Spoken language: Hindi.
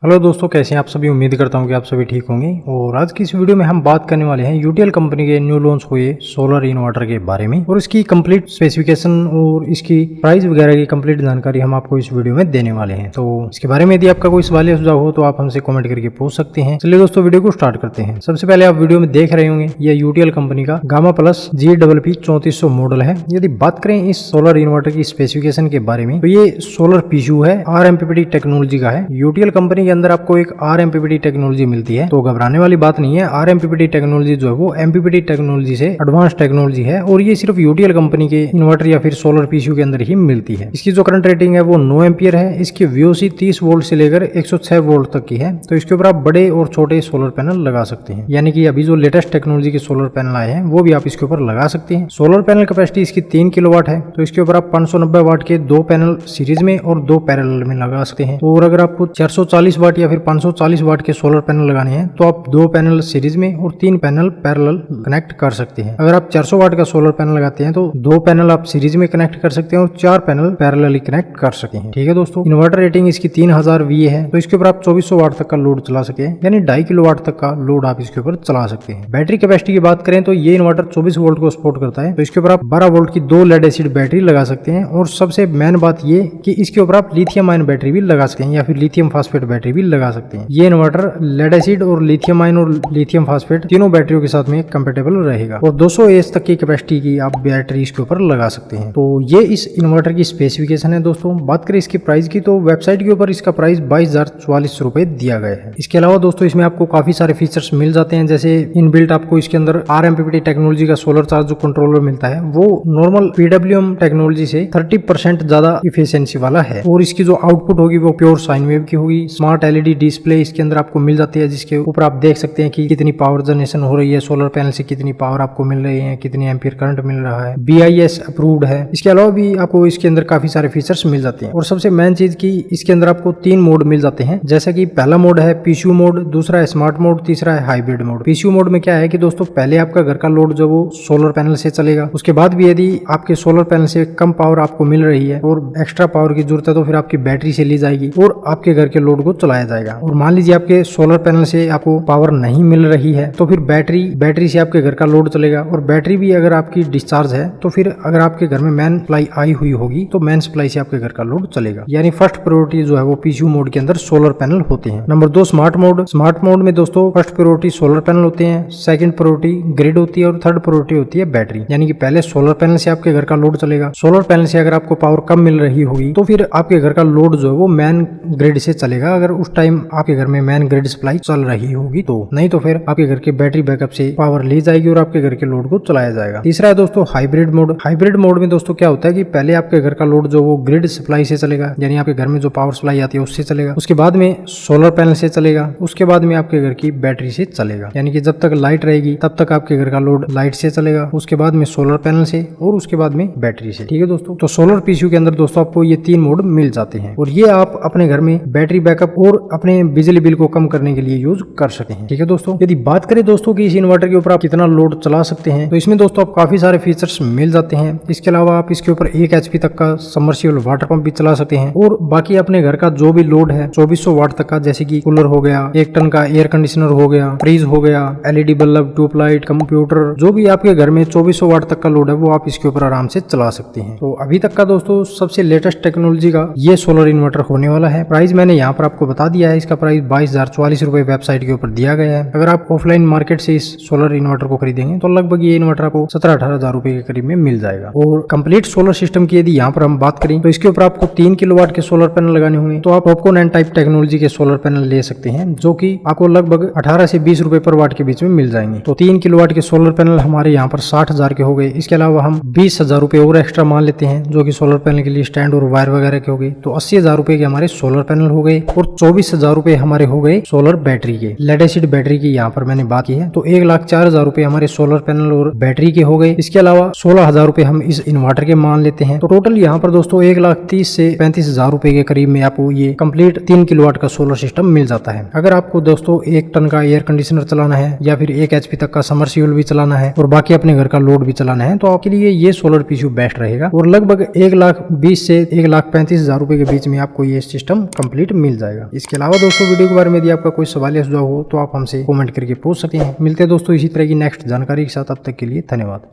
हेलो दोस्तों, कैसे हैं आप सभी। उम्मीद करता हूं कि आप सभी ठीक होंगे। और आज की इस वीडियो में हम बात करने वाले हैं यूटीएल कंपनी के न्यू लॉन्च हुए सोलर इन्वर्टर के बारे में और इसकी कंप्लीट स्पेसिफिकेशन और इसकी प्राइस वगैरह की कंप्लीट जानकारी हम आपको इस वीडियो में देने वाले हैं। तो इसके बारे में यदि आपका कोई सवाल या सुझाव हो तो आप हमसे कमेंट करके पूछ सकते हैं। चलिए दोस्तों, वीडियो को स्टार्ट करते हैं। सबसे पहले आप वीडियो में देख रहे होंगे यह यूटीएल कंपनी का गामा प्लस GWP 3400 मॉडल है। यदि बात करें इस सोलर इन्वर्टर की स्पेसिफिकेशन के बारे में तो ये सोलर पीयू है, RMPPT टेक्नोलॉजी का है। यूटीएल कंपनी के अंदर आपको एक RMPPT टेक्नोलॉजी मिलती है, तो घबराने वाली बात नहीं है। RMPPT टेक्नोलॉजी जो है वो MPPT टेक्नोलॉजी से एडवांस टेक्नोलॉजी है और ये सिर्फ यूटीएल कंपनी के इन्वर्टर या फिर सोलर पीयू के अंदर ही मिलती है। इसकी जो करंट रेटिंग है वो 9 एम्पियर है। इसकी VOC 30 वोल्ट से लेकर 106 वोल्ट तक की है। तो इसके ऊपर आप बड़े और छोटे सोलर पैनल लगा सकते हैं, यानी कि अभी जो लेटेस्ट टेक्नोलॉजी के सोलर पैनल आए हैं वो भी आप इसके ऊपर लगा सकते हैं। सोलर पैनल कैपेसिटी इसकी 3 किलोवाट है। तो इसके ऊपर आप 590 वाट के 2 पैनल सीरीज में और 2 पैरेलल में लगा सकते हैं। और अगर आपको 440 वाट या फिर 540 वाट के सोलर पैनल लगाने हैं तो आप 2 पैनल सीरीज में और 3 पैनल पैरेलल कनेक्ट कर सकते हैं। अगर आप 400 वाट का सोलर पैनल लगाते हैं तो 2 पैनल आप सीरीज में कनेक्ट कर सकते हैं और 4 पैनल पैरेलली कनेक्ट कर सकते हैं। ठीक है दोस्तों, इन्वर्टर रेटिंग इसकी 3000 VA है। तो इसके ऊपर आप 2400 वाट तक का लोड चला सके, यानी 2.5 किलोवाट तक का लोड आप इसके ऊपर चला सकते हैं। बैटरी कैपेसिटी की बात करें तो ये इन्वर्टर 24 वोल्ट को सपोर्ट करता है। तो इसके ऊपर आप 12 वोल्ट की 2 लेड एसिड बैटरी लगा सकते हैं। और सबसे मेन बात ये कि इसके ऊपर आप लिथियम आयन बैटरी भी लगा सकते हैं या फिर लिथियम फास्फेट बैटरी भी लगा सकते हैं। ये इन्वर्टर लेड एसिड और लिथियम आयन और लिथियम फास्फेट तीनों बैटरियों के साथ में कंपेटेबल रहेगा और 200 AH तक की कैपेसिटी की आप बैटरी इसके ऊपर लगा सकते हैं। तो ये इस इन्वर्टर की स्पेसिफिकेशन है दोस्तों। बात करें इसकी प्राइस की तो वेबसाइट के ऊपर इसका प्राइस 22,044 रुपए दिया गया है। इसके अलावा दोस्तों इसमें आपको काफी सारे फीचर्स मिल जाते हैं, जैसे इनबिल्ट आपको इसके अंदर RMPPT टेक्नोलॉजी का सोलर चार्ज जो कंट्रोलर मिलता है वो नॉर्मल PWM टेक्नोलॉजी से 30% ज्यादा इफिशियंसी वाला है। और इसकी जो आउटपुट होगी वो प्योर साइन वेव की होगी। स्मार्ट LED डिस्प्ले इसके अंदर आपको मिल जाती है, जिसके ऊपर आप देख सकते हैं कि कितनी पावर जनरेशन हो रही है, सोलर पैनल से कितनी पावर आपको मिल रही है, कितनी एम्पियर करंट मिल रहा है। BIS अप्रूव्ड है। इसके अलावा भी आपको इसके अंदर काफी सारे फीचर्स मिल जाते हैं। और सबसे मेन चीज की इसके अंदर आपको 3 मोड मिल जाते हैं, जैसे कि पहला मोड है पीयू मोड, दूसरा है स्मार्ट मोड, तीसरा है हाइब्रिड मोड। पीयू मोड में क्या है कि दोस्तों पहले आपका घर का लोड जो वो सोलर पैनल से चलेगा, उसके बाद भी यदि आपके सोलर पैनल से कम पावर आपको मिल रही है और एक्स्ट्रा पावर की जरूरत है तो फिर आपकी बैटरी से ली जाएगी और आपके घर के लोड को चलाया जाएगा। और मान लीजिए आपके सोलर पैनल से आपको पावर नहीं मिल रही है तो फिर बैटरी से आपके घर का लोड चलेगा। और बैटरी भी अगर आपकी डिस्चार्ज है तो फिर अगर आपके घर में मेन सप्लाई आई हुई होगी तो मेन सप्लाई से आपके घर का लोड चलेगा। यानी फर्स्ट प्रायोरिटी जो है वो पीयू मोड के अंदर सोलर पैनल होते हैं। Number 2 smart mode. Smart mode में दोस्तों फर्स्ट प्रायोरिटी सोलर पैनल होते हैं, सेकंड प्रायोरिटी ग्रिड होती है और थर्ड प्रायोरिटी होती है बैटरी। यानी कि पहले सोलर पैनल से आपके घर का लोड चलेगा। सोलर पैनल से अगर आपको पावर कम मिल रही होगी तो फिर आपके घर का लोड जो है वो मेन ग्रिड से चलेगा, अगर उस टाइम आपके घर में मेन ग्रिड सप्लाई चल रही होगी तो। नहीं तो फिर आपके घर के बैटरी बैकअप से पावर ली जाएगी और आपके घर के लोड को चलाया जाएगा। तीसरा है दोस्तों हाइब्रिड मोड। हाइब्रिड मोड में दोस्तों क्या होता है कि पहले आपके घर का लोड जो वो ग्रिड सप्लाई से चलेगा, यानी आपके घर में जो पावर सप्लाई आती है उससे चलेगा, उसके बाद में सोलर पैनल से चलेगा, उसके बाद में आपके घर की बैटरी से चलेगा। यानी कि जब तक लाइट रहेगी तब तक आपके घर का लोड लाइट से चलेगा, उसके बाद में सोलर पैनल से और उसके बाद में बैटरी से। ठीक है दोस्तों, तो सोलर पीयू के अंदर दोस्तों आपको ये 3 मोड मिल जाते हैं और ये आप अपने घर में बैटरी बैकअप और अपने बिजली बिल को कम करने के लिए यूज कर सकते हैं। ठीक है दोस्तों, यदि बात करें दोस्तों कि इस इन्वर्टर के ऊपर आप कितना लोड चला सकते हैं तो इसमें दोस्तों आप काफी सारे फीचर्स मिल जाते हैं। इसके अलावा आप इसके ऊपर 1 HP तक का सबमर्सिबल वाटर पंप भी चला सकते हैं और बाकी अपने घर का जो भी लोड है 2400 वाट तक का, जैसे कि कूलर हो गया, 1 टन का एयर कंडीशनर हो गया, फ्रीज हो गया, LED बल्ब, ट्यूबलाइट, कंप्यूटर, जो भी आपके घर में 2400 वाट तक का लोड है वो आप इसके ऊपर आराम से चला सकते हैं। तो अभी तक का दोस्तों सबसे लेटेस्ट टेक्नोलॉजी का ये सोलर इन्वर्टर होने वाला है। प्राइस मैंने यहाँ पर आपको बता दिया है। इसका प्राइस 22,044 रुपए वेबसाइट के ऊपर दिया गया है। अगर आप ऑफलाइन मार्केट से इस सोलर इन्वर्टर को खरीदेंगे तो लगभग ये इन्वर्टर आपको 17-18 हजार रुपए के करीब में मिल जाएगा। और कंप्लीट सोलर सिस्टम की यदि यहाँ पर हम बात करें तो इसके ऊपर आपको 3 किलोवाट के सोलर पैनल लगाने होंगे तो आप टॉपकॉन एन टाइप टेक्नोलॉजी के सोलर पैनल ले सकते हैं, जो कि आपको लगभग 18 से 20 रुपए पर वाट के बीच में मिल जाएंगे। तो 3 किलोवाट के सोलर पैनल हमारे यहाँ पर 60,000 के हो गए। इसके अलावा हम 20,000 रुपए और एक्स्ट्रा मान लेते हैं जो कि सोलर पैनल के लिए स्टैंड और वायर वगैरह के हो गए, तो 80,000 रुपए के हमारे सोलर पैनल हो गए। और 24,000 रुपए हमारे हो गए सोलर बैटरी के। लेड एसिड बैटरी की यहाँ पर मैंने बात की है, तो 1,04,000 रुपए हमारे सोलर पैनल और बैटरी के हो गए। इसके अलावा 16,000 रुपए हम इस इन्वर्टर के मान लेते हैं। तो टोटल यहाँ पर दोस्तों 1,30,000 से 35,000 रुपए के करीब में आपको ये कंप्लीट 3 किलोवाट का सोलर सिस्टम मिल जाता है। अगर आपको दोस्तों 1 टन का एयर कंडीशनर चलाना है या फिर 1 HP तक का समरसीबल भी चलाना है और बाकी अपने घर का लोड भी चलाना है तो आपके लिए ये सोलर पीयू बेस्ट रहेगा। और लगभग 1,20,000 से 1,35,000 रुपए के बीच में आपको ये सिस्टम कंप्लीट मिल जाएगा। इसके अलावा दोस्तों वीडियो के बारे में यदि आपका कोई सवाल या सुझाव हो तो आप हमसे कमेंट करके पूछ सकते हैं। मिलते हैं दोस्तों इसी तरह की नेक्स्ट जानकारी के साथ, तब तक के लिए धन्यवाद।